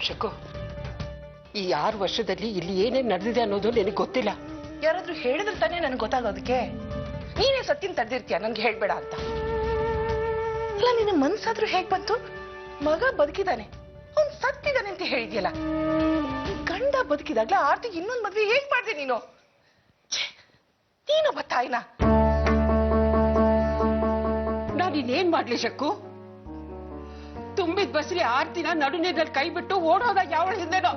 ನೋಡ್ಸಕ್ಕೋ, ಈ 6 ವರ್ಷದಲ್ಲಿ ಇಲ್ಲಿ ಏನೇನ್ ನಡೆದಿದೆ ಅನ್ನೋದು ನಿನಗೆ ಗೊತ್ತಿಲ್ಲ. ಯಾರಾದ್ರೂ ಹೇಳಿದ್ರೆ ತಾನೇ ನನ್ಗೆ ಗೊತ್ತಾಗೋದಕ್ಕೆ. ನೀನೇ ಸತ್ಯನ್ ತಡೆದಿರ್ತೀಯ ನನ್ಗೆ ಹೇಳ್ಬೇಡ ಅಂತ. ಅಲ್ಲ, ನಿನ್ನ ಮನ್ಸಾದ್ರೂ ಹೇಗ್ ಬಂತು? ಮಗ ಬದುಕಿದಾನೆ, ಅವ್ನ್ ಸತ್ತಿದಾನೆ ಅಂತ ಹೇಳಿದ್ಯಲ್ಲ. ಗಂಡ ಬದುಕಿದಾಗ್ಲ ಆರ್ತಿಗೆ ಇನ್ನೊಂದ್ ಮದ್ವೆ ಹೇಗ್ ಮಾಡ್ದೆ ನೀನು? ನೀನೊಬ್ಬ ತಾಯಿನ. ನಾನಿನ್ನೇನ್ ಮಾಡ್ಲಿ ಶಕ್ಕು? ತುಂಬಿದ ಬಸ್ರಿ ಆರ್ತಿನ ನಡುನೇರಲ್ಲಿ ಕೈ ಬಿಟ್ಟು ಓಡೋದಾಗ ಯಾವಳ ಹಿಂದೆನೋ.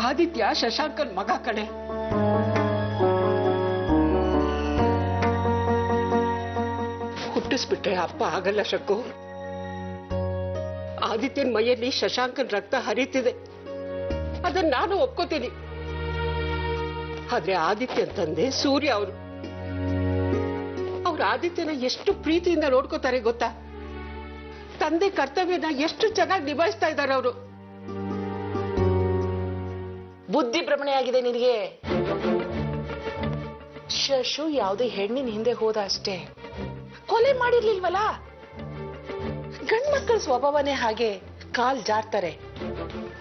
ಆದಿತ್ಯ ಶಶಾಂಕನ್ ಮಗ ಕಣೆ. ಹುಟ್ಟಿಸ್ಬಿಟ್ರೆ ಅಪ್ಪ ಆಗಲ್ಲ ಶಕ್ಕು. ಆದಿತ್ಯನ್ ಮೈಯಲ್ಲಿ ಶಶಾಂಕನ್ ರಕ್ತ ಹರಿತಿದೆ, ಅದನ್ನ ನಾನು ಒಪ್ಕೋತೀನಿ. ಆದ್ರೆ ಆದಿತ್ಯನ್ ತಂದೆ ಸೂರ್ಯ ಅವ್ರು ಆದಿತ್ಯನ ಎಷ್ಟು ಪ್ರೀತಿಯಿಂದ ನೋಡ್ಕೋತಾರೆ ಗೊತ್ತಾ? ತಂದೆ ಕರ್ತವ್ಯನ ಎಷ್ಟು ಚೆನ್ನಾಗಿ ನಿಭಾಯಿಸ್ತಾ ಇದ್ದಾರೆ ಅವರು. ಬುದ್ಧಿ ಭ್ರಮಣೆ ಆಗಿದೆ ನಿನಗೆ. ಶಶು ಯಾವುದೇ ಹೆಣ್ಣಿನ ಹಿಂದೆ ಹೋದ ಅಷ್ಟೇ, ಕೊಲೆ ಮಾಡಿರ್ಲಿಲ್ವಲ್ಲ. ಗಂಡ್ಮಕ್ಕಳ ಸ್ವಭಾವನೇ ಹಾಗೆ, ಕಾಲ್ ಜಾರ್ತಾರೆ,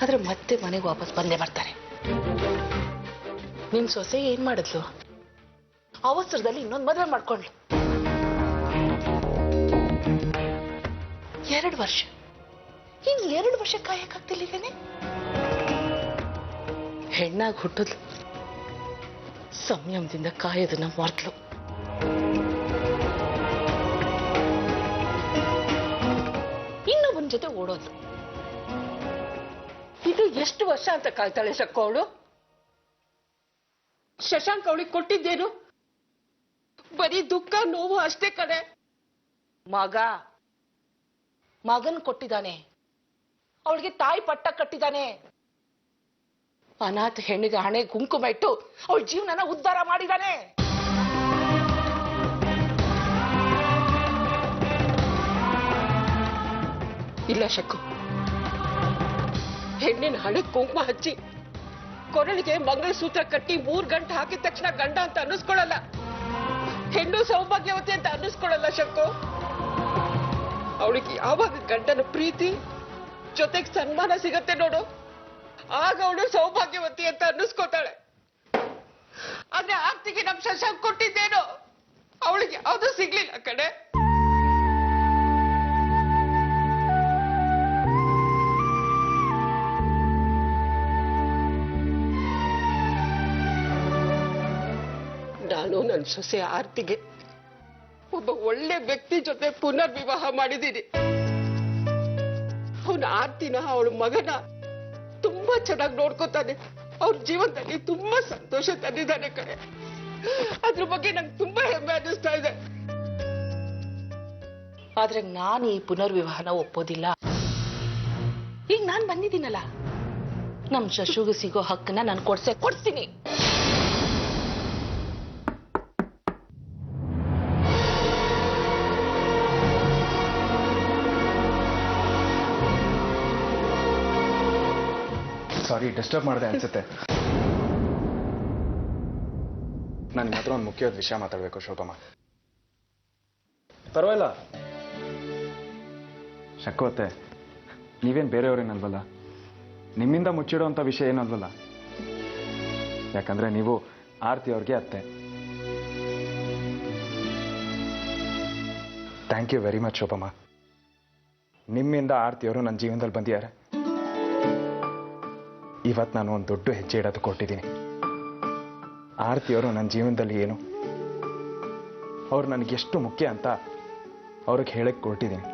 ಆದ್ರೆ ಮತ್ತೆ ಮನೆಗೆ ವಾಪಸ್ ಬಂದೇ ಬರ್ತಾರೆ. ನಿಮ್ ಸೊಸೆ ಏನ್ ಮಾಡಿದ್ಲು? ಅವಸರದಲ್ಲಿ ಇನ್ನೊಂದು ಮದುವೆ ಮಾಡ್ಕೊಂಡ್ಲು. 2 ವರ್ಷ, ಇನ್ 2 ವರ್ಷ ಕಾಯಕ್ಕಾಗ್ತಿಲ್ಲೇನೆ. ಹೆಣ್ಣಾಗಿ ಹುಟ್ಟಿದ್ಲು, ಸಂಯಮದಿಂದ ಕಾಯೋದನ್ನ ಮರ್ತ್ಲು. ಇನ್ನೊಬ್ಬನ ಜೊತೆ ಓಡೋದು. ಇದು ಎಷ್ಟು ವರ್ಷ ಅಂತ ಕಾಯ್ತಾಳೆ ಶಕ್ಕು ಅವಳು? ಶಶಾಂಕ್ ಅವಳಿಗೆ ಕೊಟ್ಟಿದ್ದೇನು? ಬರೀ ದುಃಖ ನೋವು ಅಷ್ಟೇ ಕಣೆ. ಮಗನ್ ಕೊಟ್ಟಿದ್ದಾನೆ, ಅವಳಿಗೆ ತಾಯಿ ಪಟ್ಟ ಕಟ್ಟಿದ್ದಾನೆ. ಅನಾಥ ಹೆಣ್ಣಿಗೆ ಹಣೆ ಕುಂಕುಮ ಇಟ್ಟು ಅವಳ ಜೀವನನ ಉದ್ಧಾರ ಮಾಡಿದ್ದಾನೆ. ಇಲ್ಲ ಶಕ್ಕು, ಹೆಣ್ಣಿನ ಹಣೆ ಕುಂಕುಮ ಹಚ್ಚಿ ಕೊರಳಿಗೆ ಮಂಗಳಸೂತ್ರ ಕಟ್ಟಿ 3 ಗಂಟೆ ಹಾಕಿದ ತಕ್ಷಣ ಗಂಡ ಅಂತ ಅನ್ನಿಸ್ಕೊಳ್ಳಲ್ಲ. ಹೆಣ್ಣು ಸೌಭಾಗ್ಯವತಿ ಅಂತ ಅನ್ನಿಸ್ಕೊಳ್ಳಲ್ಲ ಶಕ್ಕು. ಅವಳಿಗೆ ಯಾವಾಗ ಗಂಡನ ಪ್ರೀತಿ ಜೊತೆಗೆ ಸನ್ಮಾನ ಸಿಗತ್ತೆ ನೋಡು, ಆಗ ಅವಳು ಸೌಭಾಗ್ಯವತಿ ಅಂತ ಅನ್ನಿಸ್ಕೋತಾಳೆ. ಆದ್ರೆ ಆರ್ತಿಗೆ ನಮ್ ಶಶಾಂಕ್ ಕೊಟ್ಟಿದ್ದೇನೋ ಅವಳಿಗೆ ಯಾವುದು ಸಿಗ್ಲಿಲ್ಲ ಕಡೆ. ನಾನು ನನ್ನ ಸೊಸೆ ಆರ್ತಿಗೆ ಒಬ್ಬ ಒಳ್ಳೆ ವ್ಯಕ್ತಿ ಜೊತೆ ಪುನರ್ ವಿವಾಹ ಮಾಡಿದ್ದೀನಿ. ಅವನ ಆರ್ತಿನ, ಅವಳ ಮಗನ ತುಂಬಾ ಚೆನ್ನಾಗಿ ನೋಡ್ಕೋತಾನೆ. ಅವ್ರ ಜೀವನದಲ್ಲಿ ತುಂಬಾ ಸಂತೋಷ ತಂದಿದ್ದಾನೆ ಕಡೆ. ಅದ್ರ ಬಗ್ಗೆ ನಂಗೆ ತುಂಬಾ ಹೆಮ್ಮೆ ಅನ್ನಿಸ್ತಾ ಇದೆ. ಆದ್ರೆ ನಾನು ಈ ಪುನರ್ವಿವಾಹನ ಒಪ್ಪೋದಿಲ್ಲ. ಈಗ ನಾನ್ ಬಂದಿದ್ದೀನಲ್ಲ, ನಮ್ ಶಶುಗೆ ಸಿಗೋ ಹಕ್ಕನ್ನ ನಾನು ಕೊಡ್ತೀನಿ. ಸಾರಿ, ಡಿಸ್ಟರ್ಬ್ ಮಾಡಿದೆ ಅನ್ಸುತ್ತೆ. ನಾನು ಮಾತ್ರ ಒಂದು ಮುಖ್ಯವಾದ ವಿಷಯ ಮಾತಾಡಬೇಕು ಶೋಭಮ್ಮ. ಪರವಾಗಿಲ್ಲ ಶಕ್ಕೋತೆ, ನೀವೇನು ಬೇರೆಯವ್ರೇನಲ್ವಲ್ಲ, ನಿಮ್ಮಿಂದ ಮುಚ್ಚಿಡೋಂಥ ವಿಷಯ ಏನಲ್ವಲ್ಲ. ಯಾಕಂದ್ರೆ ನೀವು ಆರ್ತಿ ಅವ್ರಿಗೆ ಅತ್ತೆ. Thank you very much Shobhamma. ನಿಮ್ಮಿಂದ ಆರ್ತಿಯವರು ನನ್ನ ಜೀವನದಲ್ಲಿ ಬಂದಿದ್ದಾರೆ. ಇವತ್ತು ನಾನು ಒಂದು ದೊಡ್ಡ ಹೆಜ್ಜೆ ಇಡೋದು ಕೊಟ್ಟಿದ್ದೀನಿ. ಆರ್ತಿಯವರು ನನ್ನ ಜೀವನದಲ್ಲಿ ಏನು, ಅವ್ರು ನನಗೆಷ್ಟು ಮುಖ್ಯ ಅಂತ ಅವ್ರಿಗೆ ಹೇಳಕ್ಕೆ ಕೊಟ್ಟಿದ್ದೀನಿ.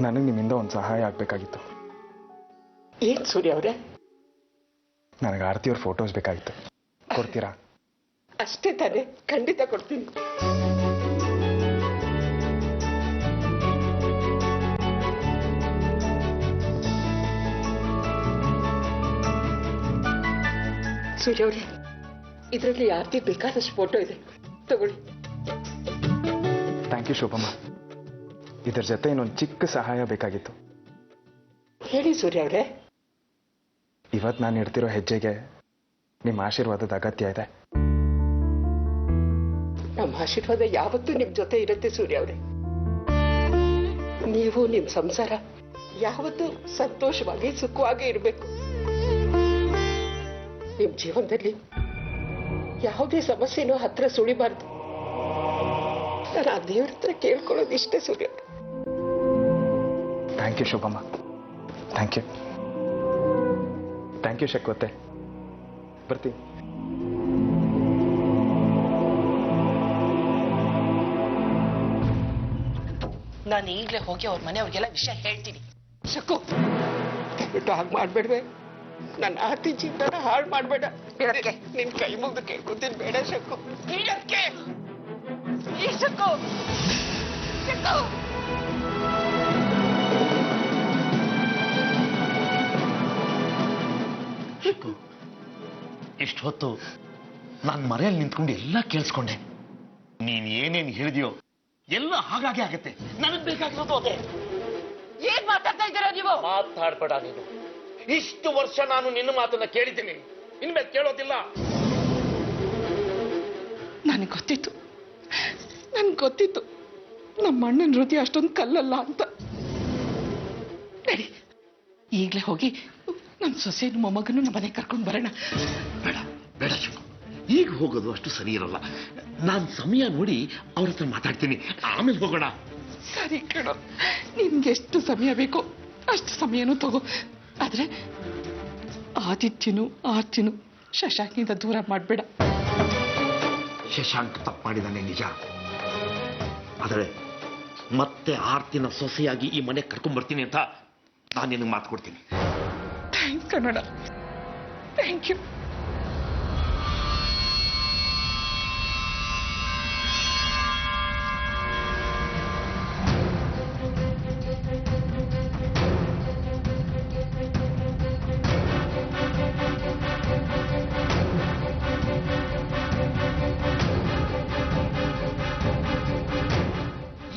ನನಗೆ ನಿಮ್ಮಿಂದ ಒಂದು ಸಹಾಯ ಆಗಬೇಕಾಗಿತ್ತು. ಏನ್ ಸೂರ್ಯ ಅವರೇ? ನನಗೆ ಆರ್ತಿಯವ್ರ ಫೋಟೋಸ್ ಬೇಕಾಗಿತ್ತು, ಕೊಡ್ತೀರಾ? ಅಷ್ಟೇ ತಾನೆ, ಖಂಡಿತ ಕೊಡ್ತೀನಿ. ಸೂರ್ಯ ಅವರೇ, ಇದರಲ್ಲಿ ಆರ್ತಿ ಬೇಕಾದಷ್ಟು ಫೋಟೋ ಇದೆ, ತಗೊಳ್ಳಿ. Thank you Shobhamma. ಇದರ ಜೊತೆ ಇನ್ನೊಂದು ಚಿಕ್ಕ ಸಹಾಯ ಬೇಕಾಗಿತ್ತು. ಹೇಳಿ ಸೂರ್ಯ ಅವರೇ. ಇವತ್ತು ನಾನು ಇಡ್ತಿರೋ ಹೆಜ್ಜೆಗೆ ನಿಮ್ಮ ಆಶೀರ್ವಾದದ ಅಗತ್ಯ ಇದೆ. ನಮ್ಮ ಆಶೀರ್ವಾದ ಯಾವತ್ತೂ ನಿಮ್ ಜೊತೆ ಇರುತ್ತೆ ಸೂರ್ಯ ಅವರೇ. ನೀವು ನಿಮ್ ಸಂಸಾರ ಯಾವತ್ತೂ ಸಂತೋಷವಾಗಿ ಸುಖವಾಗಿ ಇರಬೇಕು. ನಿಮ್ ಜೀವನದಲ್ಲಿ ಯಾವುದೇ ಸಮಸ್ಯೆನೂ ಹತ್ರ ಸುಳಿಬಾರ್ದು. ನಾನು ಆ ದೇವ್ರ ಹತ್ರ ಕೇಳ್ಕೊಳ್ಳೋದು ಇಷ್ಟೇ Surya. Thank you Shobhamma. Thank you. Thank you ಶಕ್ವತೆ. ಬರ್ತೀನಿ. ನಾನು ಈಗಲೇ ಹೋಗಿ ಅವ್ರ ಮನೆಯವ್ರಿಗೆಲ್ಲ ವಿಷಯ ಹೇಳ್ತೀನಿ. ಶಕು, ದಯವಿಟ್ಟು ಹಾಗೆ ಮಾಡ್ಬೇಡ್ವೆ. ನನ್ನ ಆರ್ತಿ ಜೀವನ ಹಾಳು ಮಾಡ್ಬೇಡ. ಹೇಳಕ್ಕೆ ನಿನ್ ಕೈ ಮುಗ್ದು ಕೇಳ್ಕೊತೀನಿ. ಬೇಡ ಶಕು, ಹೇಳಕ್ಕೆ. ಈ ಶಕು, ಶಕು. ಶಕು, ಇಷ್ಟು ಹೊತ್ತು ನಾನು ಮರೆಯಲ್ಲಿ ನಿಂತ್ಕೊಂಡು ಎಲ್ಲ ಕೇಳಿಸ್ಕೊಂಡೆ. ನೀನ್ ಏನೇನು ಹೇಳಿದ್ಯೋ ಎಲ್ಲ ಹಾಗಾಗಿ ಆಗತ್ತೆ. ನನಗ್ ಬೇಕಾಗಿರೋದು ಅದೇ. ಏನ್ ಮಾತಾಡ್ತಾ ಇದ್ದೀರಾ ನೀವು? ಮಾತಾಡ್ಬೇಡ ನೀನು. ಇಷ್ಟು ವರ್ಷ ನಾನು ನಿನ್ನ ಮಾತನ್ನ ಕೇಳಿದ್ದೀನಿ, ಇನ್ಮೇಲೆ ಕೇಳೋದಿಲ್ಲ. ನನಗೆ ಗೊತ್ತಿತ್ತು ನಮ್ಮ ಅಣ್ಣನ ಹೃದಯ ಅಷ್ಟೊಂದು ಕಲ್ಲಲ್ಲ ಅಂತ. ನಡಿ, ಈಗಲೇ ಹೋಗಿ ನಮ್ಮ ಸೊಸೆನ ಮೊಮ್ಮಗನು ನಮ್ಮ ಮನೆಗೆ ಕರ್ಕೊಂಡು ಬರೋಣ. ಬೇಡ ಬೇಡ ಶಕು, ಈಗ ಹೋಗೋದು ಅಷ್ಟು ಸರಿ ಇರಲ್ಲ. ನಾನು ಸಮಯ ನೋಡಿ ಅವ್ರ ಹತ್ರ ಮಾತಾಡ್ತೀನಿ, ಆಮೇಲೆ ಹೋಗೋಣ. ಸರಿ ಕಣೋ, ನಿನ್ಗೆ ಎಷ್ಟು ಸಮಯ ಬೇಕೋ ಅಷ್ಟು ಸಮಯನೂ ತಗೋ. ಆದ್ರೆ ಆದಿತ್ಯನು ಆರ್ತಿನು ಶಶಾಂಕ್ನಿಂದ ದೂರ ಮಾಡಬೇಡ. ಶಶಾಂಕ್ ತಪ್ಪು ಮಾಡಿದಾನೆ ನಿಜ, ಆದರೆ ಮತ್ತೆ ಆರ್ತಿನ ಸೊಸೆಯಾಗಿ ಈ ಮನೆಗೆ ಕರ್ಕೊಂಡ್ಬರ್ತೀನಿ ಅಂತ ನಾನು ನಿನಗೆ ಮಾತು ಕೊಡ್ತೀನಿ. Thanks Kannada, thank you.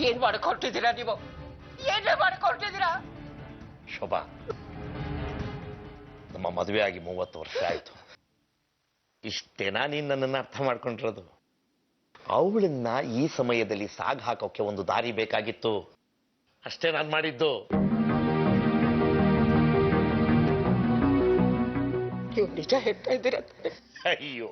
ಏನ್ ಮಾಡಿಕೊಟ್ಟಿದ್ದೀರಾ ನೀವು? ಏನೇ ಮಾಡಿಕೊಟ್ಟಿದ್ದೀರಾ? ಶೋಭಾ, ನಮ್ಮ ಮದುವೆ ಆಗಿ 30 ವರ್ಷ ಆಯ್ತು. ಇಷ್ಟೇನಾ ನೀನ್ ನನ್ನನ್ನು ಅರ್ಥ ಮಾಡ್ಕೊಂಡಿರೋದು? ಅವಳನ್ನ ಈ ಸಮಯದಲ್ಲಿ ಸಾಗ್ ಹಾಕೋಕೆ ಒಂದು ದಾರಿ ಬೇಕಾಗಿತ್ತು, ಅಷ್ಟೇ ನಾನು ಮಾಡಿದ್ದು. ನೀವು ನಿಜ ಹೇಳ್ತಾ ಇದ್ದೀರಾ? ಅಯ್ಯೋ,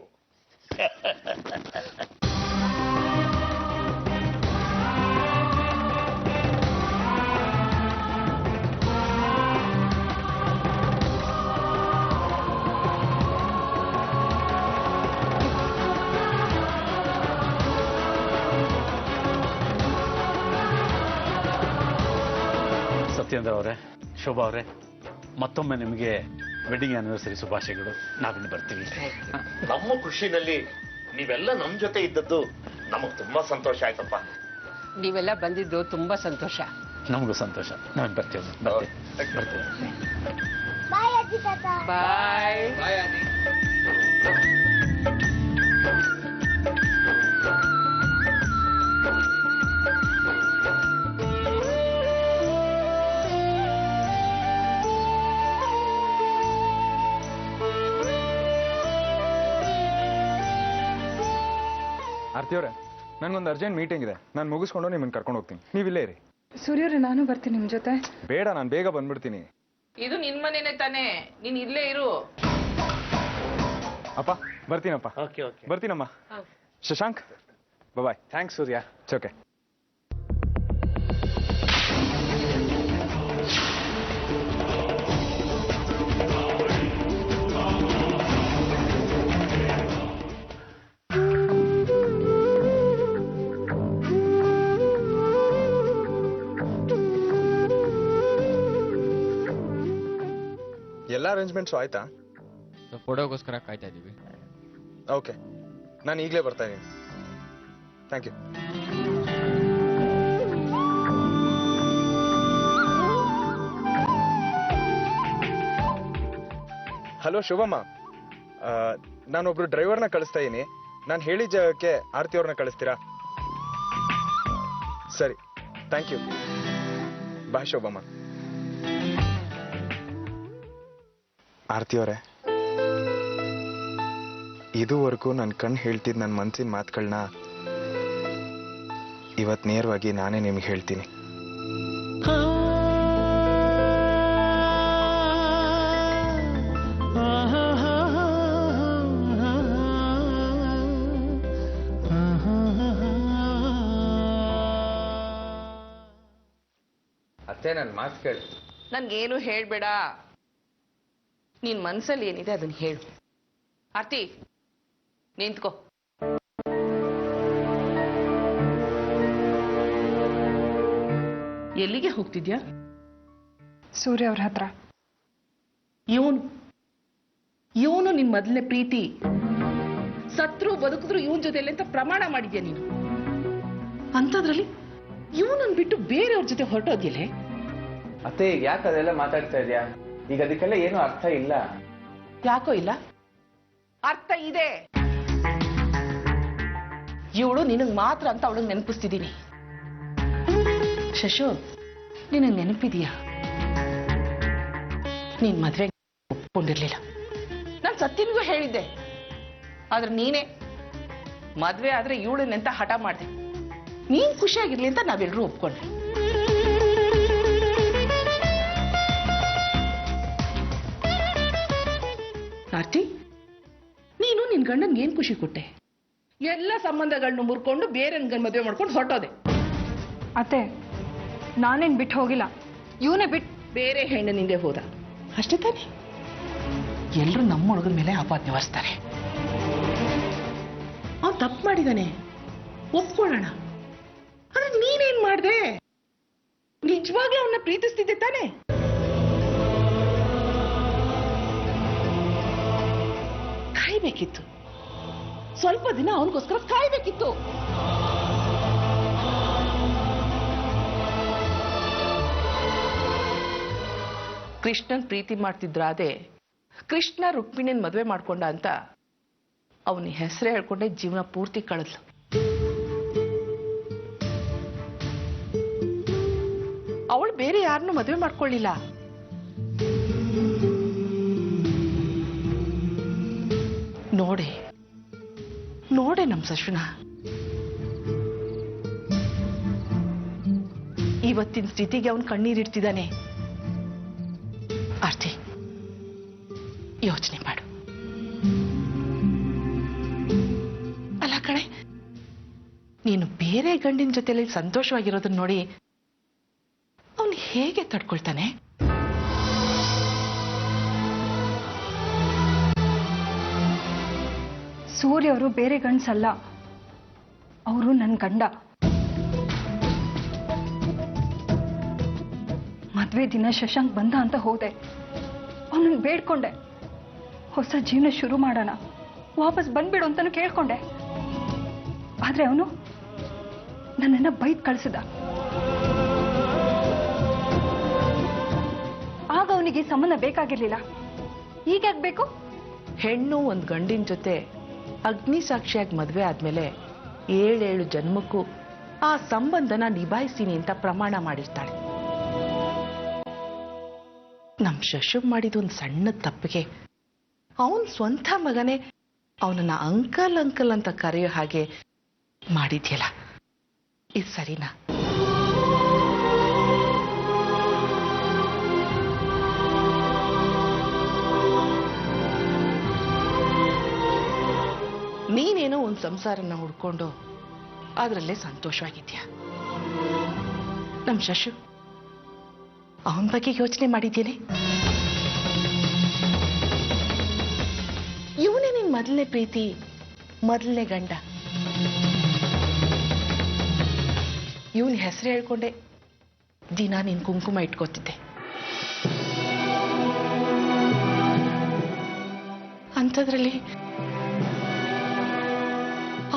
ಸತ್ಯೇಂದ್ರ ಅವರೇ, ಶೋಭಾ ಅವರೇ, ಮತ್ತೊಮ್ಮೆ ನಿಮಗೆ ವೆಡ್ಡಿಂಗ್ ಆನಿವರ್ಸರಿ ಶುಭಾಶಯಗಳು. ನಾವಿನ್ನು ಬರ್ತೀವಿ. ನಮ್ಮ ಖುಷಿನಲ್ಲಿ ನೀವೆಲ್ಲ ನಮ್ಮ ಜೊತೆ ಇದ್ದದ್ದು ನಮಗ್ ತುಂಬಾ ಸಂತೋಷ ಆಯ್ತಪ್ಪ. ನೀವೆಲ್ಲ ಬಂದಿದ್ದು ತುಂಬಾ ಸಂತೋಷ. ನಮಗೂ ಸಂತೋಷ. ನಾವೇನು ಬರ್ತೀವಿ. ಬರ್ತೀವಿ. ಬಾಯ್. ಆರ್ತಿ ಅವರೇ, ನನಗೊಂದು ಅರ್ಜೆಂಟ್ ಮೀಟಿಂಗ್ ಇದೆ. ನಾನು ಮುಗಿಸ್ಕೊಂಡು ನಿಮ್ಮನ್ನು ಕರ್ಕೊಂಡು ಹೋಗ್ತೀನಿ. ನೀವಿಲ್ಲೇ ಇರಿ. ಸೂರ್ಯವ್ರೆ, ನಾನು ಬರ್ತೀನಿ ನಿಮ್ ಜೊತೆ. ಬೇಡ, ನಾನು ಬೇಗ ಬಂದ್ಬಿಡ್ತೀನಿ. ಇದು ನಿನ್ ಮನೇನೆ ತಾನೇ, ನೀನ್ ಇಲ್ಲೇ ಇರು. ಅಪ್ಪ ಬರ್ತೀನಪ್ಪ. ಓಕೆ ಓಕೆ, ಬರ್ತೀನಮ್ಮ. Shashank, bye. Thanks Surya. It's okay. ಎಲ್ಲ ಅರೇಂಜ್ಮೆಂಟ್ಸು ಆಯ್ತಾ? ಫೋಟೋಗೋಸ್ಕರ ಕಾಯ್ತಾ ಇದ್ದೀವಿ. ಓಕೆ, ನಾನು ಈಗಲೇ ಬರ್ತಾ ಇದ್ದೀನಿ. Thank you. ಹಲೋ ಶುಭಮ್ಮ, ನಾನೊಬ್ರು ಡ್ರೈವರ್ನ ಕಳಿಸ್ತಾ ಇದ್ದೀನಿ. ನಾನು ಹೇಳಿದ ಜಾಗಕ್ಕೆ ಆರ್ತಿ ಅವ್ರನ್ನ ಕಳಿಸ್ತೀರಾ? ಸರಿ, thank you. Bye Shobhamma. Aarti ಅವರೇ, ಇದುವರೆಗೂ ನನ್ನ ಕಣ್ಣು ಹೇಳ್ತಿದ್ದು ನನ್ನ ಮನಸ್ಸಿನ ಮಾತುಗಳನ್ನ ಇವತ್ತು ನೇರವಾಗಿ ನಾನೇ ನಿಮ್ಗೆ ಹೇಳ್ತೀನಿ. ಅತ್ತೆ ನನ್ನ ಮಾತು ಕೇಳಿ. ನನ್ಗೇನು ಹೇಳ್ಬೇಡ. ನಿನ್ ಮನ್ಸಲ್ಲಿ ಏನಿದೆ ಅದನ್ನ ಹೇಳು. ಆರ್ತಿ, ನಿಂತ್ಕೋ. ಎಲ್ಲಿಗೆ ಹೋಗ್ತಿದ್ಯಾ? ಸೂರ್ಯ ಅವ್ರ ಹತ್ರ. ಇವನು ನಿನ್ ಮೊದಲನೇ ಪ್ರೀತಿ. ಸತ್ರು ಬದುಕಿದ್ರು ಇವನ್ ಜೊತೆಲಿ ಅಂತ ಪ್ರಮಾಣ ಮಾಡಿದ್ಯಾ ನೀನು. ಅಂತದ್ರಲ್ಲಿ ಇವನನ್ನ ಬಿಟ್ಟು ಬೇರೆಯವ್ರ ಜೊತೆ ಹೊರಟೋದ್ಯಲೆ? ಅತ್ತೆ ಯಾಕೆ ಅದೆಲ್ಲ ಮಾತಾಡ್ತಾ ಇದೆಯಾ? ಈಗ ಅದಕ್ಕೆಲ್ಲ ಏನು ಅರ್ಥ ಇಲ್ಲ. ಯಾಕೋ ಇಲ್ಲ? ಅರ್ಥ ಇದೆ. ಇವಳು ನಿನಗ್ ಮಾತ್ರ ಅಂತ ಅವಳಗ್ ನೆನಪಿಸ್ತಿದ್ದೀನಿ. ಶಶು, ನಿನಗ್ ನೆನಪಿದೀಯಾ? ನೀನ್ ಮದ್ವೆ ಒಪ್ಕೊಂಡಿರ್ಲಿಲ್ಲ. ನಾನ್ ಸತ್ಯನಿಗೂ ಹೇಳಿದ್ದೆ. ಆದ್ರೆ ನೀನೇ ಮದ್ವೆ ಆದ್ರೆ ಇವಳನ್ನೆಂತ ಹಠ ಮಾಡ್ದೆ. ನೀನ್ ಖುಷಿಯಾಗಿರ್ಲಿ ಅಂತ ನಾವೆಲ್ಲರೂ ಒಪ್ಕೊಂಡ್ವಿ. ಆರ್ತಿ, ನೀನು ನಿನ್ ಗಂಡನ್ಗೆ ಏನ್ ಖುಷಿ ಕೊಟ್ಟೆ? ಎಲ್ಲ ಸಂಬಂಧಗಳನ್ನ ಮುರ್ಕೊಂಡು ಬೇರೆ ಮದುವೆ ಮಾಡ್ಕೊಂಡು ಹೊರಟೋದೆ. ಅತ್ತೆ, ನಾನೇನ್ ಬಿಟ್ಟು ಹೋಗಿಲ್ಲ, ಇವನೇ ಬಿಟ್ಟು ಬೇರೆ ಹೆಣ್ಣಿನಿಂದೆ ಹೋದ ಅಷ್ಟೇ ತಾನೆ? ಎಲ್ರು ನಮ್ಮ ಹುಡುಗನ ಮೇಲೆ ಆಪಾದನೆ ಹೊರಿಸ್ತಾರೆ. ಅವ್ನು ತಪ್ಪು ಮಾಡಿದಾನೆ, ಒಪ್ಕೊಳ್ಳೋಣ. ಆದ್ರೆ ನೀನೇನ್ ಮಾಡ್ದೆ? ನಿಜವಾಗ್ಲೂ ಅವನ್ನ ಪ್ರೀತಿಸ್ತಿದ್ದೆ ತಾನೆ? ಕಾಯ್ಬೇಕಿತ್ತು. ಸ್ವಲ್ಪ ದಿನ ಅವನಿಗೋಸ್ಕರ ಕಾಯ್ಬೇಕಿತ್ತು. ಕೃಷ್ಣನ್ ಪ್ರೀತಿ ಮಾಡ್ತಿದ್ರಾದೆ ಕೃಷ್ಣ ರುಕ್ಮಿಣಿನ್ ಮದುವೆ ಮಾಡ್ಕೊಂಡ ಅಂತ ಅವನ ಹೆಸರೇ ಹೇಳ್ಕೊಂಡೆ ಜೀವನ ಪೂರ್ತಿ ಕಳೆದ್ಲು. ಅವಳು ಬೇರೆ ಯಾರನ್ನೂ ಮದುವೆ ಮಾಡ್ಕೊಳ್ಳಿಲ್ಲ. ನೋಡೆ ನಮ್ ಸಶುನ ಇವತ್ತಿನ ಸ್ಥಿತಿಗೆ ಅವನ್ ಕಣ್ಣೀರಿಡ್ತಿದ್ದಾನೆ. ಆರ್ತಿ, ಯೋಚನೆ ಮಾಡು. ಅಲ್ಲ ಕಣೆ, ನೀನು ಬೇರೆ ಗಂಡಿನ ಜೊತೆಲಿ ಸಂತೋಷವಾಗಿರೋದನ್ನ ನೋಡಿ ಅವನು ಹೇಗೆ ತಡ್ಕೊಳ್ತಾನೆ? ಸೂರ್ಯ ಅವರು ಬೇರೆ ಗಂಡ್ಸಲ್ಲ, ಅವರು ನನ್ನ ಗಂಡ. ಮದ್ವೆ ದಿನ ಶಶಾಂಕ್ ಬಂದ ಅಂತ ಹೋದೆ, ಅವನನ್ನು ಬೇಡ್ಕೊಂಡೆ. ಹೊಸ ಜೀವನ ಶುರು ಮಾಡೋಣ, ವಾಪಸ್ ಬಂದ್ಬಿಡು ಅಂತಾನು ಕೇಳ್ಕೊಂಡೆ. ಆದ್ರೆ ಅವನು ನನ್ನನ್ನ ಬೈದ್ ಕಳಿಸಿದ. ಆಗ ಅವನಿಗೆ ಸಂಬಂಧ ಬೇಕಾಗಿರ್ಲಿಲ್ಲ, ಈಗ ಬೇಕು? ಹೆಣ್ಣು ಒಂದ್ ಗಂಡಿನ ಜೊತೆ ಅಗ್ನಿ ಸಾಕ್ಷಿಯಾಗಿ ಮದ್ವೆ ಆದ್ಮೇಲೆ 7 ಜನ್ಮಕ್ಕೂ ಆ ಸಂಬಂಧನ ನಿಭಾಯಿಸ್ತೀನಿ ಅಂತ ಪ್ರಮಾಣ ಮಾಡಿರ್ತಾಳೆ. ನಮ್ ಶಶು ಮಾಡಿದ ಸಣ್ಣ ತಪ್ಪಿಗೆ ಅವನ್ ಸ್ವಂತ ಮಗನೇ ಅವನನ್ನ ಅಂಕಲ್ ಅಂತ ಕರೆಯೋ ಹಾಗೆ ಮಾಡಿದ್ಯಲ್ಲ, ಇದು ಸರಿನಾ? ನೀನೇನೋ ಒಂದು ಸಂಸಾರನ ಹುಡ್ಕೊಂಡು ಅದರಲ್ಲೇ ಸಂತೋಷವಾಗಿದ್ಯಾ. ನಮ್ ಶಶು ಅವನ ಬಗ್ಗೆ ಯೋಚನೆ ಮಾಡಿದ್ದೇನೆ. ಇವನೇ ನಿನ್ ಮೊದಲನೇ ಪ್ರೀತಿ, ಮೊದಲನೇ ಗಂಡ. ಇವನ್ ಹೆಸರು ಹೇಳ್ಕೊಂಡೆ ದಿನ ನೀನ್ ಕುಂಕುಮ ಇಟ್ಕೋತಿದ್ದೆ. ಅಂಥದ್ರಲ್ಲಿ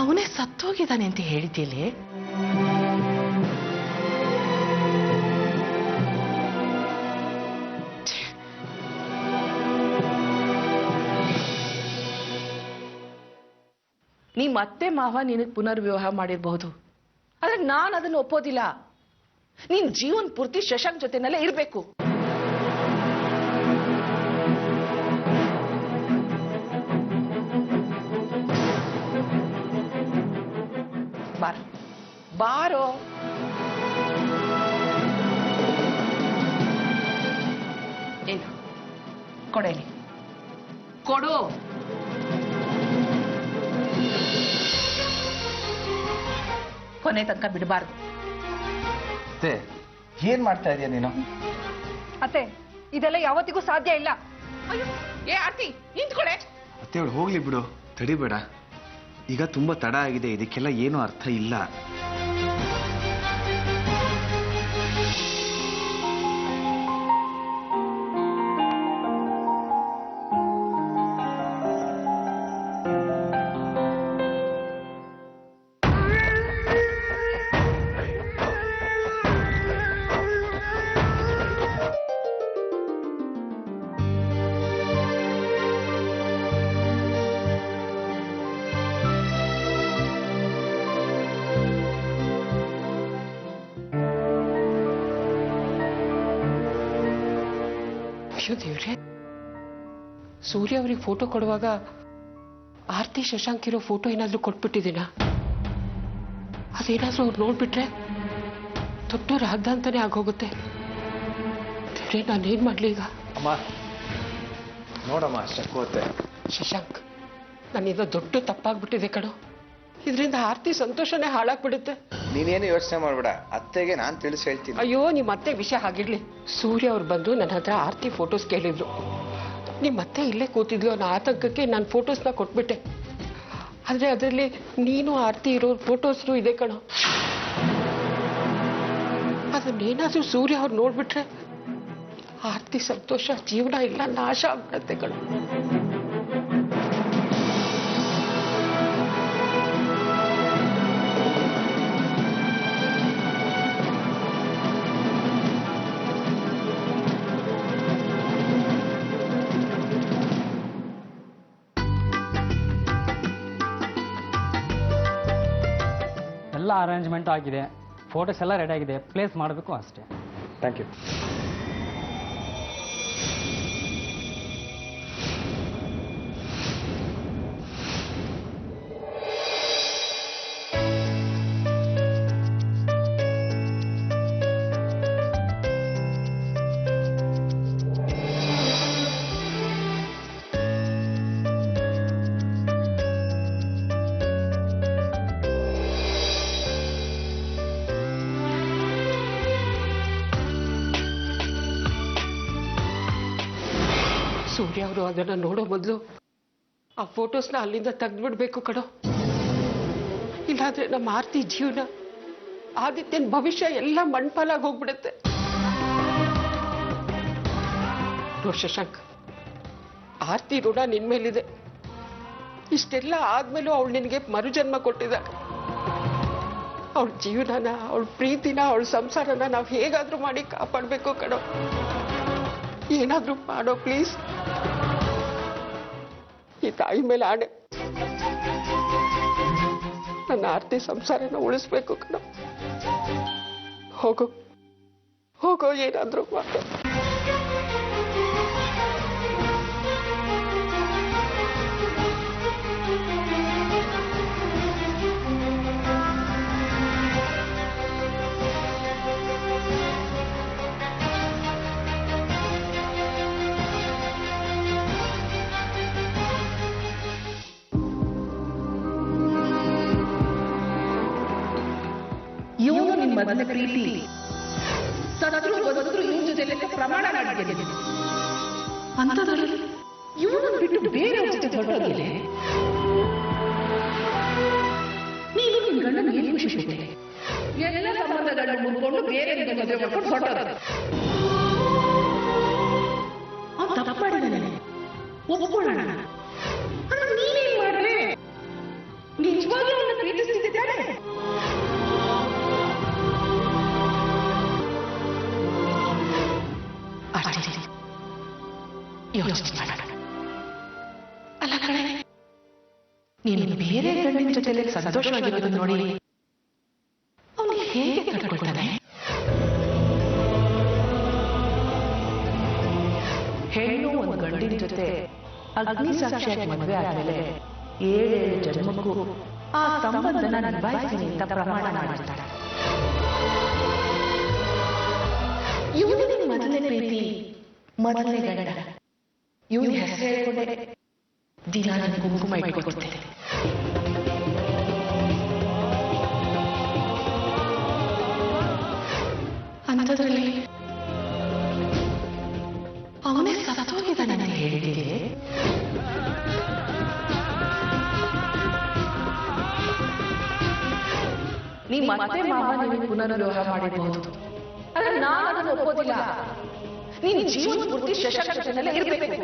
ಅವನೇ ಸತ್ತೋಗಿದ್ದಾನೆ ಅಂತ ಹೇಳಿದ್ಯಲೇ? ನಿಮ್ಮ ಅತ್ತೆ ಮಾವ ನಿನಗೆ ಪುನರ್ವಿವಾಹ ಮಾಡಿರಬಹುದು, ಆದ್ರೆ ನಾನು ಅದನ್ನು ಒಪ್ಪೋದಿಲ್ಲ. ನೀನ್ ಜೀವನ್ ಪೂರ್ತಿ ಶಶಾಂಕ್ ಜೊತೆನಲ್ಲೇ ಇರಬೇಕು. ಬಾರೋ. ಏನು ಕೊಡಲಿ, ಕೊಡು. ಕೊನೆ ತನಕ ಬಿಡಬಾರ್ದು. ಏನ್ ಮಾಡ್ತಾ ಇದೀಯ ನೀನು? ಅತ್ತೆ ಇದೆಲ್ಲ ಯಾವತ್ತಿಗೂ ಸಾಧ್ಯ ಇಲ್ಲ. ಅಯ್ಯೋ ಏ ಆರ್ತಿ ನಿಂತ್ಕೊಳೆ. ಅತ್ತೆ ಅವಳು ಹೋಗ್ಲಿ ಬಿಡು, ತಡಿಬೇಡ. ಈಗ ತುಂಬಾ ತಡ ಆಗಿದೆ, ಇದಕ್ಕೆಲ್ಲ ಏನು ಅರ್ಥ ಇಲ್ಲ. ಅಯ್ಯೋ ದೇವ್ರೆ, ಸೂರ್ಯ ಅವ್ರಿಗೆ ಫೋಟೋ ಕೊಡುವಾಗ ಆರ್ತಿ ಶಶಾಂಕ್ ಇರೋ ಫೋಟೋ ಏನಾದ್ರೂ ಕೊಟ್ಬಿಟ್ಟಿದ್ದೀನ? ಅದೇನಾದ್ರೂ ಅವ್ರು ನೋಡ್ಬಿಟ್ರೆ ದೊಡ್ಡವ್ರು ಆಗ್ದ ಅಂತಾನೆ ಆಗೋಗುತ್ತೆ. ದೇವ್ರೆ, ನಾನೇನ್ ಮಾಡ್ಲಿ ಈಗ? ಅಮ್ಮ ನೋಡಮ್ಮ, ಶಕ್ಕೋತೆ. ಶಶಾಂಕ್, ನನ್ನಿಂದ ದೊಡ್ಡ ತಪ್ಪಾಗ್ಬಿಟ್ಟಿದೆ ಕಣೋ. ಇದರಿಂದ ಆರ್ತಿ ಸಂತೋಷನೇ ಹಾಳಾಗ್ಬಿಡುತ್ತೆ. ನೀನೇನು ಯೋಚನೆ ಮಾಡ್ಬೇಡ, ಅತ್ತೆಗೆ ನಾನ್ ತಿಳಿಸಿ ಹೇಳ್ತೀನಿ. ಅಯ್ಯೋ, ನಿಮ್ಮ ಅತ್ತೆ ವಿಷಯ ಹಾಗಿರ್ಲಿ. ಸೂರ್ಯ ಅವ್ರು ಬಂದು ನನ್ನ ಹತ್ರ ಆರ್ತಿ ಫೋಟೋಸ್ ಕೇಳಿದ್ರು. ನಿಮ್ಮ ಅತ್ತೆ ಇಲ್ಲೇ ಕೂತಿದ್ಲು ಅನ್ನೋ ಆತಂಕಕ್ಕೆ ನಾನು ಫೋಟೋಸ್ನ ಕೊಟ್ಬಿಟ್ಟೆ. ಆದ್ರೆ ಅದರಲ್ಲಿ ನೀನು ಆರ್ತಿ ಇರೋ ಫೋಟೋಸ್ನು ಇದೆ ಕಣೋ. ಅದನ್ನೇನಾದ್ರೂ ಸೂರ್ಯ ಅವ್ರು ನೋಡ್ಬಿಟ್ರೆ ಆರ್ತಿ ಸಂತೋಷ, ಜೀವನ ಇಲ್ಲ ನಾಶ ಆಗ್ಬಿಡತ್ತೆ ಕಣೋ. ಎಲ್ಲ ಅರೇಂಜ್ಮೆಂಟ್ ಆಗಿದೆ, ಫೋಟೋಸ್ ಎಲ್ಲ ರೆಡಿ ಆಗಿದೆ, ಪ್ಲೇಸ್ ಮಾಡಬೇಕು ಅಷ್ಟೇ. Thank you. ಸೂರ್ಯ ಅವರು ಅದನ್ನ ನೋಡೋ ಮೊದಲು ಆ ಫೋಟೋಸ್ನ ಅಲ್ಲಿಂದ ತೆಗೆದ್ಬಿಡ್ಬೇಕು ಕಣೋ. ಇಲ್ಲಾಂದ್ರೆ ನಮ್ಮ ಆರ್ತಿ ಜೀವನ, ಆದಿತ್ಯನ ಭವಿಷ್ಯ ಎಲ್ಲ ಮಣ್ಪಾಲಾಗಿ ಹೋಗ್ಬಿಡುತ್ತೆ. ನೋಡ್ ಶಶಾಂಕ್, ಆರ್ತಿ ಋಣ ನಿನ್ ಮೇಲಿದೆ. ಇಷ್ಟೆಲ್ಲ ಆದ್ಮೇಲೂ ಅವಳು ನಿನಗೆ ಮರುಜನ್ಮ ಕೊಟ್ಟಿದ್ದಾಳೆ. ಅವಳ ಜೀವನನ, ಅವಳ ಪ್ರೀತಿನ, ಅವಳ ಸಂಸಾರನ ನಾವು ಹೇಗಾದ್ರೂ ಮಾಡಿ ಕಾಪಾಡಬೇಕು ಕಣೋ. ಏನಾದ್ರೂ ಮಾಡೋ ಪ್ಲೀಸ್. ಈ ತಾಯಿ ಮೇಲೆ ಆಣೆ, ನನ್ನ ಆರ್ತಿ ಸಂಸಾರನ ಉಳಿಸ್ಬೇಕು ಕಣ. ಹೋಗೋ ಹೋಗೋ, ಏನಾದ್ರೂ ಮಾಡೋ. ಇವನು ನಿಮ್ಮ ಮೊದಲ ಪ್ರೀತಿ, ಸತ್ರು ಬದುಕರು ಇವನ ಜೊತೆ ಪ್ರಮಾಣ ಮಾಡಿದ್ದೇನೆ. ಅಂಥದ್ರಲ್ಲಿ ಇವನನ್ನು ಬಿಟ್ಟು ಬೇರೆ ಜೊತೆ ಹೊರಟೋಗಿದೆ. ನೀನು ನಿನ್ನ ಗಂಡನ ಏನು ಖುಷಿಸಿದೆ? ಎಲ್ಲ ಸಂಬಂಧಗಳನ್ನು ಮುಂದ್ಕೊಂಡು ಬೇರೆ ಮದುವೆ ಮಾಡ್ಕೊಂಡು ಹೊರಟೋದು. ಅವನು ತಪ್ಪಾಡಿದ್ದಾನೆ, ಒಪ್ಕೊಳ್ಳೋಣ. ನೀನೇನ್ ಮಾಡ್ರೆ? ನಿಜವಾಗ್ಲೂ ಅವನ್ನ ಪ್ರೀತಿಸ್ತಿದ್ದಾನೆ. ಯೋಚನೆ ಮಾಡೋಣ. ಅಲ್ಲ ಕಣೆ, ನೀನು ಬೇರೆ ಗಂಡಿನ ಜೊತೆಲೆ ಸಂತೋಷವಾಗಿರೋದು ನೋಡಿ ಅವನು ಹೇಗೆ ಕಟ್ಕೊಳ್ತಾನೆ? ಹೆಣ್ಣು ಒಂದು ಗಂಡಿನ ಜೊತೆ ಅಗ್ನಿ ಸಾಕ್ಷಿಯಾಗಿ ಮದುವೆ ಆದ್ಮೇಲೆ 7 ಜನ್ಮಕ್ಕೂ ಆ ಸಂಬಂಧನ ನಿಭಾಯಿಸ್ತೀನಿ ಅಂತ ಪ್ರಮಾಣ ಮಾಡಿರ್ತಾಳೆ. ಇವನಿಗೆ ಮೊದಲನೇ ಪ್ರೀತಿ, ಮೊದಲನೇ ಗಂಡ. ಇವನ ಹೆಸರು ಹೇಳ್ಕೊಂಡೆ ದಿನ ನನ್ನ ಕುಂಕುಮ ಇಟ್ಕೊಡ್ತೇನೆ. ಅಂಥದ್ರಲ್ಲಿ ಅಂಥದ್ರಲ್ಲಿ ಅವನೇ ಸತ್ತೋಗಿದ್ದಾನೆ ನಾನು ಹೇಳಿದೆ. ನೀ ಮತ್ತೆ ಮಾವ ನಿನಗೆ ಪುನರ್ವಿವಾಹ ಮಾಡಿರಬಹುದು, ಆದ್ರೆ ನಾನು ಅದನ್ನು ಒಪ್ಪೋದಿಲ್ಲ. ನೀನು ಜೀವನ ಪೂರ್ತಿ ಶಶಾಂಕ್ ಜೊತೆನಲ್ಲೇ ಇರಬೇಕು.